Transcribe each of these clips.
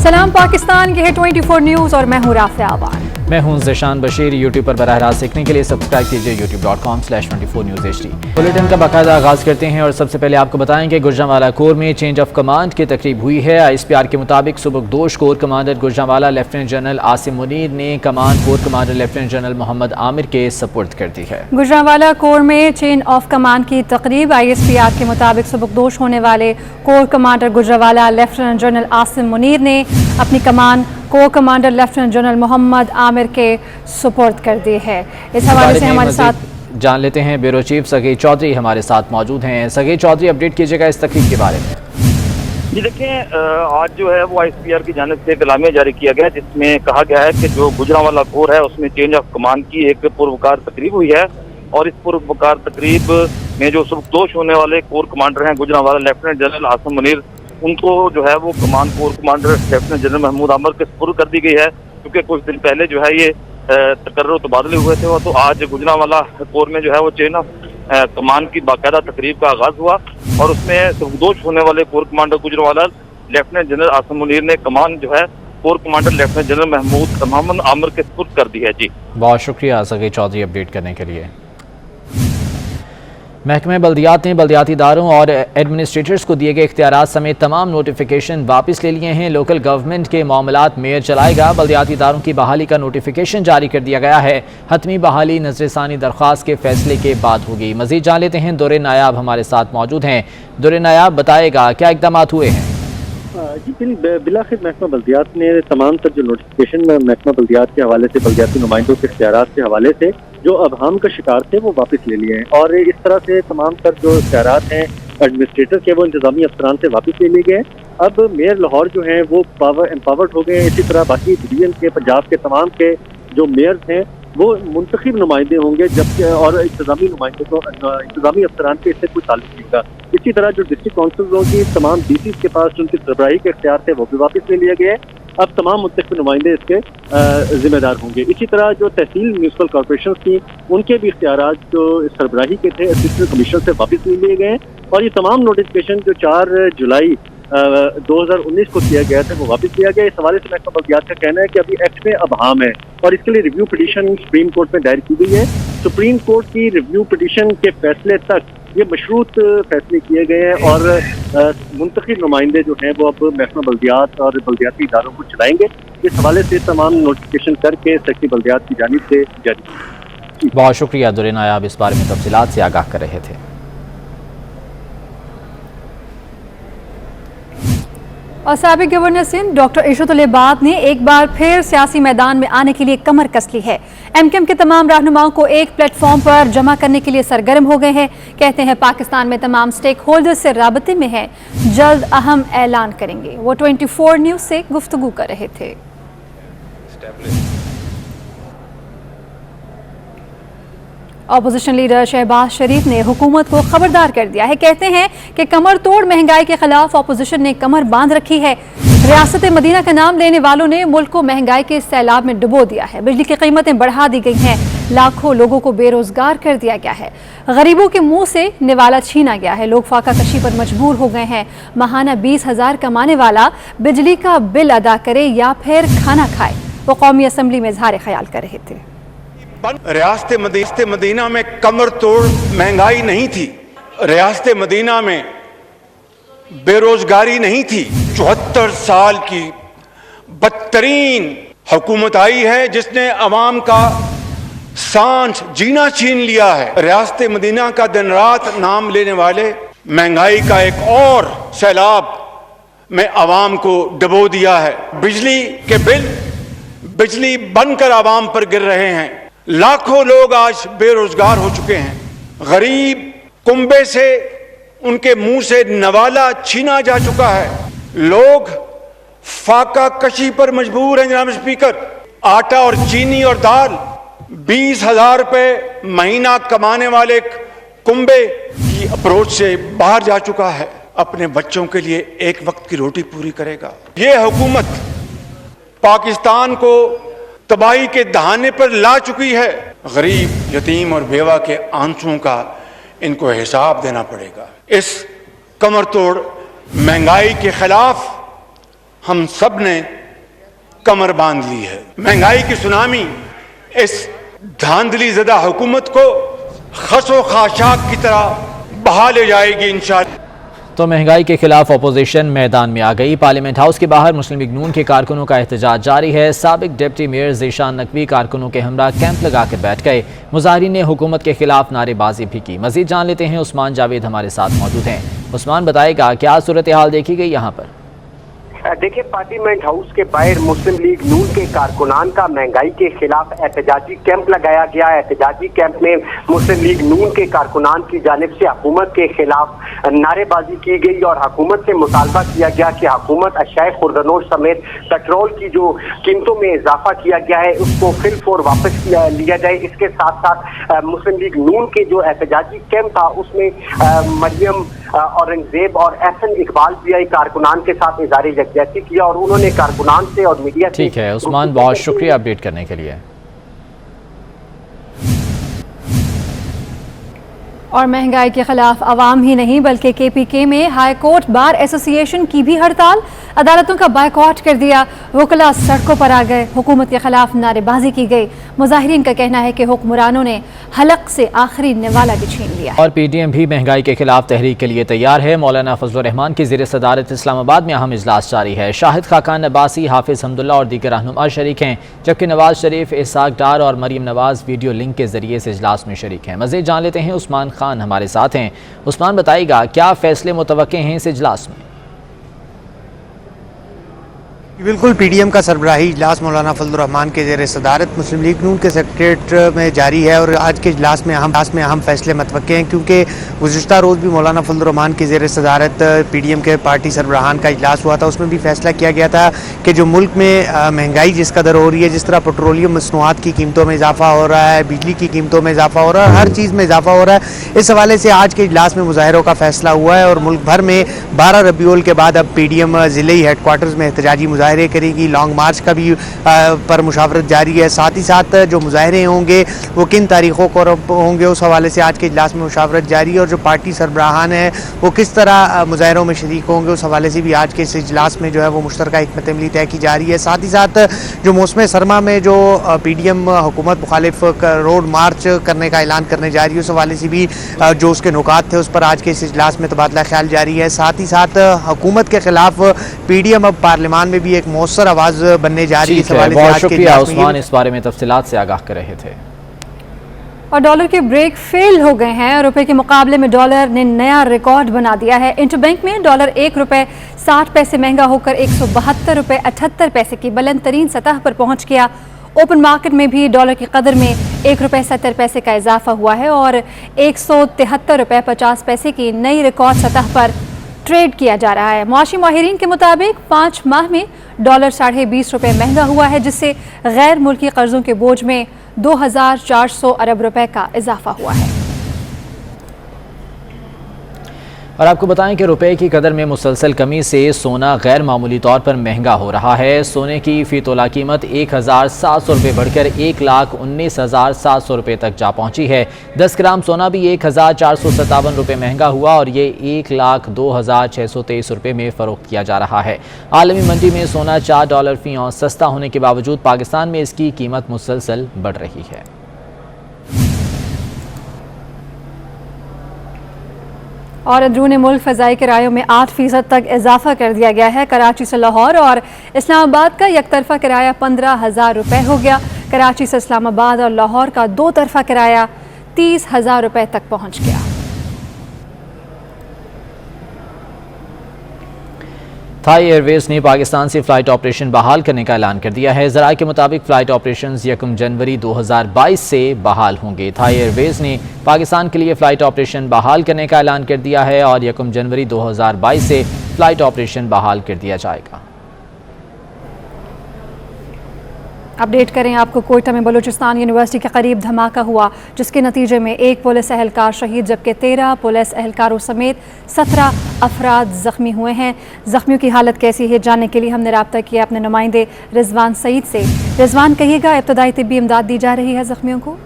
सलाम पाकिस्तान के है 24 न्यूज़ और मैं हूँ राफिया आवान। मैं हूं ज़ीशान बशीर। यूट्यूब पर बराह रास्त देखने के लिए सब्सक्राइब कीजिए youtube.com/24newshd। बुलेटिन का बाकायदा आगाज़ करते हैं और सबसे पहले आपको बताएं कि गुजरांवाला कोर में चेंज ऑफ कमांड की तकरीब हुई है। ISPR के मुताबिक सुबकदोश corps commander Gujranwala lieutenant general Asim Munir ने कमान corps commander lieutenant general Mohammad Amir के सपुर्द कर दी है। गुजरांवाला कोर में चेंज ऑफ कमांड की तकरीब ISPR के मुताबिक सुबकदोश होने वाले core commander Gujranwala lieutenant general Asim Munir ने अपनी कमान corps commander lieutenant general Mohammad Amir के सुपुर्द कर दी है। इस हवाले से हमारे साथ जान लेते हैं ब्यूरो चीफ सगीर चौधरी हमारे साथ मौजूद हैं। सगीर चौधरी, अपडेट कीजिएगा इस तकरीब के बारे में। जी देखें, आज जो है वो ISPR की जानिब से इतलामिया जारी किया गया जिसमें कहा गया है कि जो गुजरांवाला कोर है उसमें चेंज ऑफ कमान की एक पुरवकार तकरीब हुई है और इस पुरवकार तकरीब में जो सुबकदोश होने वाले कोर कमांडर हैं गुजरांवाला लेफ्टिनेंट जनरल आसिम मुनीर, उनको जो है वो कमान corps commander lieutenant general Mahmood Amir के सपुर्द कर दी गई है। क्योंकि कुछ दिन पहले जो है ये तकर्रुर तबादले हुए थे, तो आज गुजरांवाला कोर में जो है वो चेन ऑफ कमान की बाकायदा तकरीब का आगाज हुआ और उसमें सुबकदोश होने वाले core commander Gujranwala lieutenant general Asim Munir ने कमान जो है core commander lieutenant general Mohammad Amir के सपुर्द कर दी है। जी बहुत शुक्रिया सगीर चौधरी अपडेट करने के लिए। महकमे बल्दियात ने बल्दियाती इदारों और एडमिनिस्ट्रेटर्स को दिए गए इख्तियारात समेत तमाम नोटिफिकेशन वापस ले लिए हैं। लोकल गवर्नमेंट के मामलात मेयर चलाएगा। बल्दियाती इदारों की बहाली का नोटिफिकेशन जारी कर दिया गया है। हतमी बहाली नजरसानी दरख्वास्त के फैसले के बाद होगी। मजीद जान लेते हैं, दौरे नायाब हमारे साथ मौजूद हैं। दौरे नायाब बताएगा क्या इकदाम हुए हैं। जी बिलाखिर महकमा बल्दियात ने तमाम तर जो नोटिफिकेशन महकमा बल्दियात के हवाले से बल्दियाती नुमाइंदों के इख्तियारात के हवाले से जो अबहम का शिकार थे वो वापस ले लिए हैं और इस तरह से तमाम तर जो इख्तियारात हैं एडमिनिस्ट्रेटर के वो इंतजामी अफसरान से वापस ले लिए गए। अब मेयर लाहौर जो हैं वो एम्पावर्ड हो गए हैं। इसी तरह बाकी डिवीजन के पंजाब के तमाम के जो मेयर्स हैं वो मुंतखब नुमाइंदे होंगे, जबकि और इंतजामी नुमाइंदों को इंतजामी अफसरान के इससे कोई ताल्लुक नहीं होगा। इसी तरह जो डिस्ट्रिक्ट काउंसिल होगी तमाम DCs के पास उनकी सरबराही के इख्तियार थे वो भी वापस ले लिए गए। अब तमाम मुंतखब नुमाइंदे इसके जिम्मेदार होंगे। इसी तरह जो तहसील म्यूनसिपल कॉर्पोरेशन थी उनके भी इख्तियारात जो सरबराही के थे असिस्टेंट कमिश्नर से वापस ले लिए गए और ये तमाम नोटिफिकेशन जो 4 जुलाई 2019 को किया गया था वो वापस लिया गया। इस हवाले से महकमा बल्दियात का कहना है कि अभी एक्ट में अबहम है और इसके लिए रिव्यू पिटीशन सुप्रीम कोर्ट में दायर की गई है। सुप्रीम कोर्ट की रिव्यू पिटीशन के फैसले तक ये मशरूत फैसले किए गए हैं और मुंतखब नुमाइंदे जो हैं वो अब महकमा बल्दियात और बल्दियाती इदारों को चलाएंगे। इस हवाले से तमाम नोटिफिकेशन करके सेक्रेटरी बल्दियात की जानिब से जारी। बहुत शुक्रिया दुरे नायाब, इस बारे में तफसीलात से आगाह कर रहे थे। और साबिक गवर्नर सिंध डॉक्टर इशरतुल इबाद ने एक बार फिर सियासी मैदान में आने के लिए कमर कस ली है। MKM के तमाम रहनुमाओं को एक प्लेटफॉर्म पर जमा करने के लिए सरगर्म हो गए हैं। कहते हैं पाकिस्तान में तमाम स्टेक होल्डर्स से राबते में हैं, जल्द अहम ऐलान करेंगे। वो 24 न्यूज़ से गुफ्तगू कर रहे थे। अपोजिशन लीडर शहबाज शरीफ ने हुकूमत को खबरदार कर दिया है। कहते हैं कि कमर तोड़ महंगाई के खिलाफ अपोजिशन ने कमर बांध रखी है। रियासत मदीना का नाम लेने वालों ने मुल्क को महंगाई के सैलाब में डुबो दिया है। बिजली की कीमतें बढ़ा दी गई हैं। लाखों लोगों को बेरोजगार कर दिया गया है। गरीबों के मुंह से निवाला छीना गया है। लोग फाका कशी पर मजबूर हो गए हैं। माहाना 20,000 कमाने वाला बिजली का बिल अदा करे या फिर खाना खाए। वो कौमी असम्बली में इजहार ख्याल कर रहे थे। रियासत मदीना में कमर तोड़ महंगाई नहीं थी। रियासत मदीना में बेरोजगारी नहीं थी। 74 साल की बदतरीन हुकूमत आई है जिसने अवाम का सांस जीना छीन लिया है। रियासत मदीना का दिन रात नाम लेने वाले महंगाई का एक और सैलाब में अवाम को डुबो दिया है। बिजली के बिल बिजली बनकर अवाम पर गिर रहे हैं। लाखों लोग आज बेरोजगार हो चुके हैं। गरीब कुंबे से उनके मुंह से नवाला छीना जा चुका है। लोग फाका कशी पर मजबूर हैं। जनाब स्पीकर, आटा और चीनी और दाल 20,000 रुपए महीना कमाने वाले कुंबे की अप्रोच से बाहर जा चुका है। अपने बच्चों के लिए एक वक्त की रोटी पूरी करेगा। ये हुकूमत पाकिस्तान को तबाही के दहाने पर ला चुकी है। गरीब, यतीम और बेवा के आंसुओं का इनको हिसाब देना पड़ेगा। इस कमर तोड़ महंगाई के खिलाफ हम सब ने कमर बांध ली है। महंगाई की सुनामी इस धांधली ज़दा हुकूमत को खसो खाशाक की तरह बहा ले जाएगी इंशाअल्लाह। तो महंगाई के खिलाफ अपोजिशन मैदान में आ गई। पार्लियामेंट हाउस के बाहर मुस्लिम लीग नून के कारकुनों का एहतजाज जारी है। साबिक डिप्टी मेयर ज़ीशान नकवी कारकुनों के हमरा कैंप लगा कर बैठ गए। मुजाहिरीन ने हुकूमत के खिलाफ नारेबाजी भी की। मजीद जान लेते हैं, उस्मान जावेद हमारे साथ मौजूद हैं। उस्मान, बताएगा क्या सूरत हाल देखी गई यहाँ पर? देखिए, पार्लियामेंट हाउस के बाहर मुस्लिम लीग नून के कारकुनान का महंगाई के खिलाफ एहतजाजी कैंप लगाया गया। एहतजाजी कैंप में मुस्लिम लीग नून के कारकुनान की जानिब से हुकूमत के खिलाफ नारेबाजी की गई और हुकूमत से मुतालबा किया गया कि हुकूमत अशाए खुर्दनोश समेत पेट्रोल की जो कीमतों में इजाफा किया गया है उसको फिलफौर वापस लिया जाए। इसके साथ साथ मुस्लिम लीग नून के जो एहतजाजी कैंप था उसमें मरियम औरंगजेब और एहसन इकबाल भी आई कारकुनान के साथ इज़हार यकजहती किया और उन्होंने कारकुनान से और मीडिया से। ठीक है उस्मान, बहुत शुक्रिया अपडेट करने के लिए। और महंगाई के खिलाफ अवाम ही नहीं बल्कि KPK में हाई कोर्ट बार एसोसिएशन की भी हड़ताल। अदालतों का बायकॉट कर दिया। वकला सड़कों पर आ गए। हुकूमत के खिलाफ नारेबाजी की गई। मुजाहिरीन का कहना है कि हुक्मरानों ने हलक से आखिरी निवाला भी छीन लिया। और PDM भी महंगाई के खिलाफ तहरीक के लिए तैयार है। मौलाना फजल रहमान की ज़ेर सदारत इस्लामाबाद में अहम इजलास जारी है। शाहिद खाकान अब्बासी, हाफिज हमदुल्ला और दीगर रहनुमा शरीक हैं, जबकि नवाज शरीफ, इसहाक डार और मरीम नवाज वीडियो लिंक के जरिए से इजलास में शरीक हैं। मज़ीद जान लेते हैं, उस्मान खान हमारे साथ हैं। उस्मान, बताइएगा क्या फैसले मुतवक्के हैं इस इजलास में? बिल्कुल, PDM का सरबराही इजलास मौलाना फजल रहमान के ज़ेर सदारत मुस्लिम लीग नून के सेक्रेटरीट में जारी है और आज के इजलास में अहम फैसले मतवक्के हैं, क्योंकि गुज़िश्ता रोज़ भी मौलाना फजल रहमान के ज़ेर सदारत PDM के पार्टी सरबराहान का इजलास हुआ था। उसमें भी फैसला किया गया था कि जो मुल्क में महंगाई जिस कदर हो रही है, जिस तरह पेट्रोलियम मसनूआत की कीमतों में इजाफा हो रहा है, बिजली की कीमतों में इजाफा हो रहा है, हर चीज़ में इजाफा हो रहा है, इस हवाले से आज के इजलास में मुजाहिरों का फैसला हुआ है और मुल्क भर में 12 रबीउल के बाद अब PDM ज़िले हेडक्वार्टर्स में एहतजाजी मुजाहरे करेगी। लॉन्ग मार्च का भी पर मुशावरत जारी है। साथ ही साथ जो मुजाहरे होंगे वो किन तारीखों को होंगे उस हवाले से आज के इजलास में मुशावरत जारी है और जो पार्टी सरबराहान है वो किस तरह मुजाहरों में शरीक होंगे उस हवाले से भी आज के इस इजलास में जो है वो मुश्तरका हिकमत अमली तय की जा रही है। साथ ही साथ जो मौसम सरमा में जो PDM हुकूमत मुखालिफ रोड मार्च करने का ऐलान करने जा रही है उस हवाले से भी जो उसके नुकात थे उस पर आज के इस इजलास में तबादला ख्याल जारी है। साथ ही साथ हुकूमत के खिलाफ PDM अब पार्लियामान में भी एक मौसर आवाज़ बनने जा रही है। बहुत शुक्रिया उस्मान, इस बारे में तफसीलात से आगाह कर रहे थे। और डॉलर के ब्रेक फेल हो गए हैं। रुपए के मुकाबले में डॉलर ने नया रिकॉर्ड बना दिया है। इंटरबैंक में डॉलर 1 रुपये 60 पैसे महंगा होकर 172 रुपये 78 पैसे की बुलंद तरीन सतह पर पहुंच गया। ओपन मार्केट में भी डॉलर की कदर में 1 रुपये 70 पैसे का इजाफा हुआ है और 173 रुपये 50 पैसे की नई रिकॉर्ड सतह पर ट्रेड किया जा रहा है। मुआशी माहिरीन के मुताबिक 5 माह में डॉलर 20.5 रुपये महंगा हुआ है, जिससे गैर मुल्की कर्जों के बोझ में 2400 अरब रुपए का इजाफा हुआ है। और आपको बताएं कि रुपए की कदर में मुसलसल कमी से सोना गैर मामूली तौर पर महंगा हो रहा है। सोने की फी तोला कीमत 1700 रुपये बढ़कर 1,19,700 रुपये तक जा पहुंची है। 10 ग्राम सोना भी 1,457 रुपये महंगा हुआ और ये 1,02,623 रुपये में फ़रोख्त किया जा रहा है। आलमी मंडी में सोना $4 फी औंस सस्ता होने के बावजूद पाकिस्तान में इसकी कीमत मुसलसल बढ़ रही है। और अंदरून मुल्क फ़ज़ाई किरायों में 8% तक इजाफा कर दिया गया है। कराची से लाहौर और इस्लामाबाद का एक तरफा किराया 15,000 रुपये हो गया। कराची से इस्लामाबाद और लाहौर का 2 तरफा किराया 30,000 रुपये तक पहुँच गया। थाई एयरवेज ने पाकिस्तान से फ़्लाइट ऑपरेशन बहाल करने का ऐलान कर दिया है। ज़राए के मुताबिक फ़्लाइट ऑपरेशंस 1 जनवरी 2022 से बहाल होंगे। थाई एयरवेज ने पाकिस्तान के लिए फ़्लाइट ऑपरेशन बहाल करने का ऐलान कर दिया है और 1 जनवरी 2022 से फ़्लाइट ऑपरेशन बहाल कर दिया जाएगा। अपडेट करें आपको, कोयटा में बलूचिस्तान यूनिवर्सिटी के करीब धमाका हुआ, जिसके नतीजे में 1 पुलिस एहलकार शहीद जबकि 13 पुलिस एहलकारों समेत 17 अफराद ज़ख्मी हुए हैं। ज़ख्मियों की हालत कैसी है जानने के लिए हमने रब्ता किया अपने नुमाइंदे रिजवान सईद से। रिजवान, कहिएगा इब्तदाई तिब्बी इमदाद दी जा रही है ज़ख्मियों को?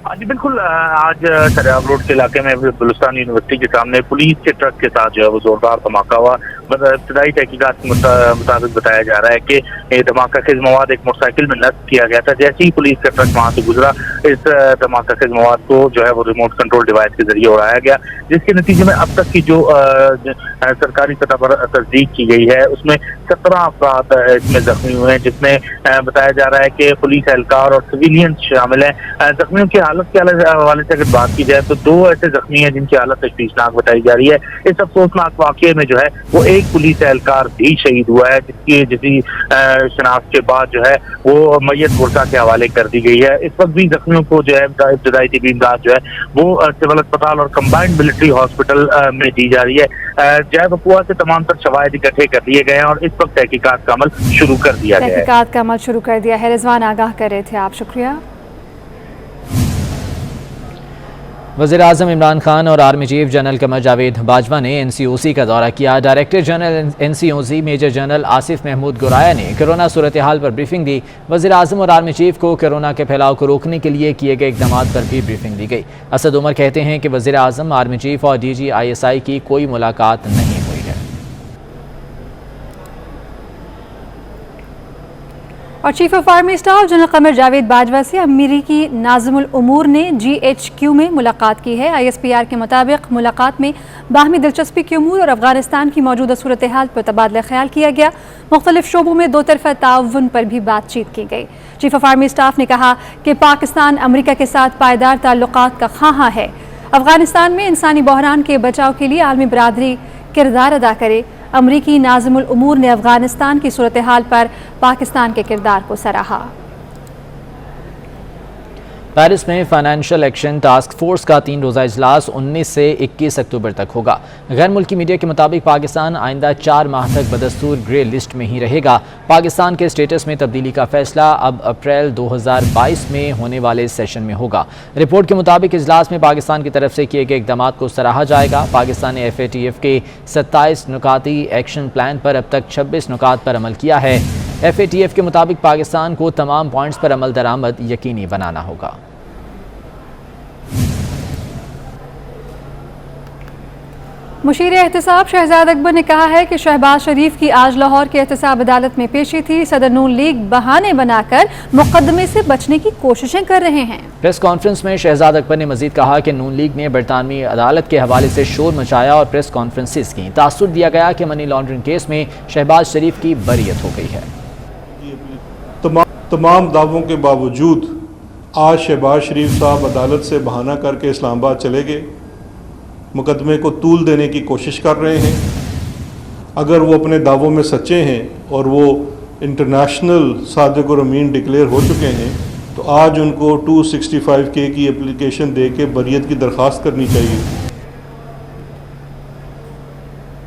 हाँ जी बिल्कुल, आज सरियाब रोड के इलाके में बलूचिस्तान यूनिवर्सिटी के सामने पुलिस के ट्रक के साथ जो है वो जोरदार धमाका हुआ ابتدائی تحقیقات کے مطابق بتایا جا رہا ہے کہ یہ دھماکہ خیز مواد ایک موٹر سائیکل میں نصب کیا گیا تھا. جیسے ہی پولیس کا ٹرک وہاں سے گزرا اس دھماکہ خیز مواد کو جو ہے وہ ریموٹ کنٹرول ڈیوائس کے ذریعے اڑایا گیا, جس کے نتیجے میں اب تک کی جو سرکاری سطح پر تصدیق کی گئی ہے اس میں 17 افراد اس میں زخمی ہوئے ہیں, جس میں بتایا جا رہا ہے کہ پولیس اہلکار اور سویلین شامل ہیں. زخمیوں کی حالت کے حوالے سے اگر بات کی جائے تو 2 ایسے زخمی ہیں جن کی حالت تشویشناک بتائی جا رہی ہے. اس افسوسناک واقعے میں جو ہے وہ ایک پولیس اہلکار بھی شہید ہوا ہے, جس شناخت کے بعد جو ہے وہ میت گورکا کے حوالے کر دی گئی ہے. اس وقت بھی زخمیوں کو جو ہے ابتدائی طبی امداد جو ہے وہ سول اسپتال اور کمبائنڈ ملٹری ہاسپٹل میں دی جا رہی ہے. جے بپوا سے تمام تر شواہد اکٹھے کر لیے گئے ہیں اور اس وقت تحقیقات کا عمل شروع کر دیا گیا ہے. تحقیقات کا عمل شروع کر دیا ہے. رضوان آگاہ کر رہے تھے آپ, شکریہ. وزیر اعظم عمران خان اور army chief general Qamar Javed Bajwa نے NCOC کا دورہ کیا. Director general NCOC major general Asif Mahmood Goraya نے کرونا صورتحال پر بریفنگ دی. وزیر اعظم اور آرمی چیف کو کرونا کے پھیلاؤ کو روکنے کے لیے کیے گئے اقدامات پر بھی بریفنگ دی گئی. اسد عمر کہتے ہیں کہ وزیر اعظم, آرمی چیف اور DG ISI کی کوئی ملاقات نہیں ہوئی ہے. اور chief of army staff general Qamar Javed Bajwa سے امریکی ناظم الامور نے GHQ میں ملاقات کی ہے. ISPR کے مطابق ملاقات میں باہمی دلچسپی کے امور اور افغانستان کی موجودہ صورتحال پر تبادلہ خیال کیا گیا. مختلف شعبوں میں 2 طرفہ تعاون پر بھی بات چیت کی گئی. چیف آف آرمی اسٹاف نے کہا کہ پاکستان امریکہ کے ساتھ پائیدار تعلقات کا خواہاں ہے. افغانستان میں انسانی بحران کے بچاؤ کے لیے عالمی برادری کردار ادا کرے. امریکی ناظم الامور نے افغانستان کی صورتحال پر پاکستان کے کردار کو سراہا. پیرس میں فائنینشیل ایکشن ٹاسک فورس کا 3 روزہ اجلاس 19 سے 21 اکتوبر تک ہوگا. غیر ملکی میڈیا کے مطابق پاکستان آئندہ 4 ماہ تک بدستور گرے لسٹ میں ہی رہے گا. پاکستان کے اسٹیٹس میں تبدیلی کا فیصلہ اب اپریل 2022 میں ہونے والے سیشن میں ہوگا. رپورٹ کے مطابق اجلاس میں پاکستان کی طرف سے کیے گئے اقدامات کو سراہا جائے گا. پاکستان نے FATF کے 27 نکاتی ایکشن پلان پر اب تک 26 نکات پر عمل کیا ہے. FATF کے مطابق پاکستان کو تمام پوائنٹس پر عمل درآمد یقینی بنانا ہوگا. مشیر احتساب شہزاد اکبر نے کہا ہے کہ شہباز شریف کی آج لاہور کے احتساب عدالت میں پیشی تھی. صدر نون لیگ بہانے بنا کر مقدمے سے بچنے کی کوششیں کر رہے ہیں. پریس کانفرنس میں شہزاد اکبر نے مزید کہا کہ نون لیگ نے برطانوی عدالت کے حوالے سے شور مچایا اور پریس کانفرنسز کی. تاثر دیا گیا کہ منی لانڈرنگ کیس میں شہباز شریف کی بریت ہو گئی ہے. تمام دعووں کے باوجود آج شہباز شریف صاحب عدالت سے بہانہ کر کے اسلام آباد چلے گئے, مقدمے کو طول دینے کی کوشش کر رہے ہیں. اگر وہ اپنے دعووں میں سچے ہیں اور وہ انٹرنیشنل صادق اور امین ڈکلیئر ہو چکے ہیں تو آج ان کو 265K کی اپلیکیشن دے کے بریت کی درخواست کرنی چاہیے.